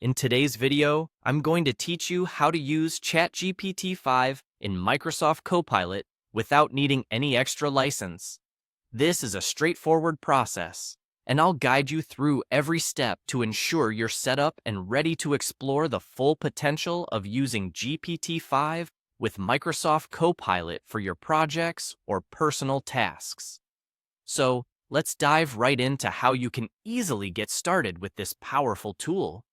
In today's video, I'm going to teach you how to use ChatGPT 5 in Microsoft Copilot without needing any extra license. This is a straightforward process, and I'll guide you through every step to ensure you're set up and ready to explore the full potential of using GPT-5 with Microsoft Copilot for your projects or personal tasks. So, let's dive right into how you can easily get started with this powerful tool.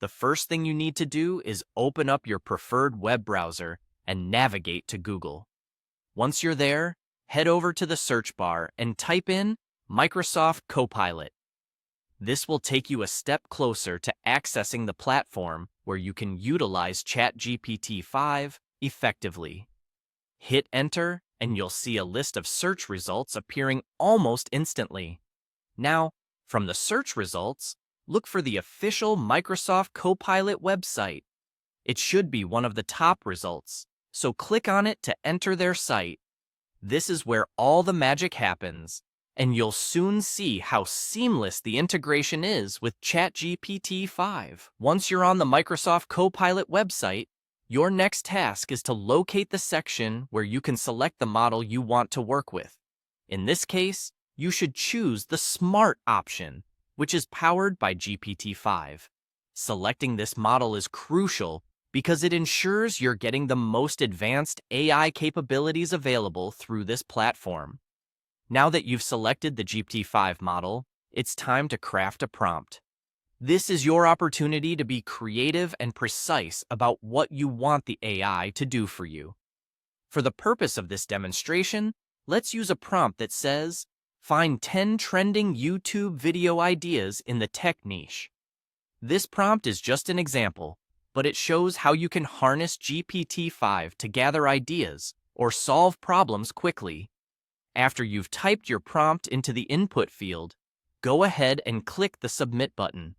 The first thing you need to do is open up your preferred web browser and navigate to Google. Once you're there, head over to the search bar and type in Microsoft Copilot. This will take you a step closer to accessing the platform where you can utilize ChatGPT 5 effectively. Hit enter and you'll see a list of search results appearing almost instantly. Now, from the search results, look for the official Microsoft Copilot website. It should be one of the top results, so click on it to enter their site. This is where all the magic happens, and you'll soon see how seamless the integration is with ChatGPT 5. Once you're on the Microsoft Copilot website, your next task is to locate the section where you can select the model you want to work with. In this case, you should choose the Smart option, which is powered by GPT-5. Selecting this model is crucial because it ensures you're getting the most advanced AI capabilities available through this platform. Now that you've selected the GPT-5 model, it's time to craft a prompt. This is your opportunity to be creative and precise about what you want the AI to do for you. For the purpose of this demonstration, let's use a prompt that says, "Find 10 trending YouTube video ideas in the tech niche." This prompt is just an example, but it shows how you can harness GPT-5 to gather ideas or solve problems quickly. After you've typed your prompt into the input field, go ahead and click the Submit button.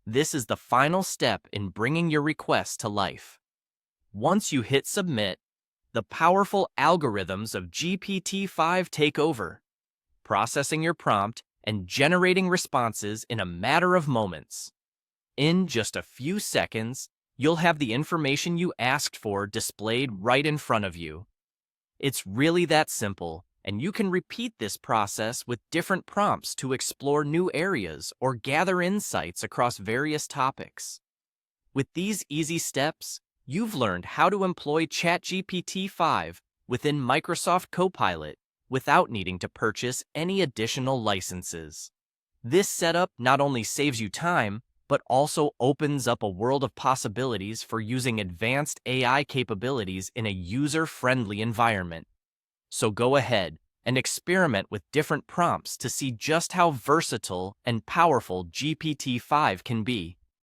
This is the final step in bringing your request to life. Once you hit Submit, the powerful algorithms of GPT-5 take over, processing your prompt and generating responses in a matter of moments. In just a few seconds, you'll have the information you asked for displayed right in front of you. It's really that simple, and you can repeat this process with different prompts to explore new areas or gather insights across various topics. With these easy steps, you've learned how to employ ChatGPT 5 within Microsoft Copilot without needing to purchase any additional licenses. This setup not only saves you time, but also opens up a world of possibilities for using advanced AI capabilities in a user-friendly environment. So go ahead and experiment with different prompts to see just how versatile and powerful GPT-5 can be.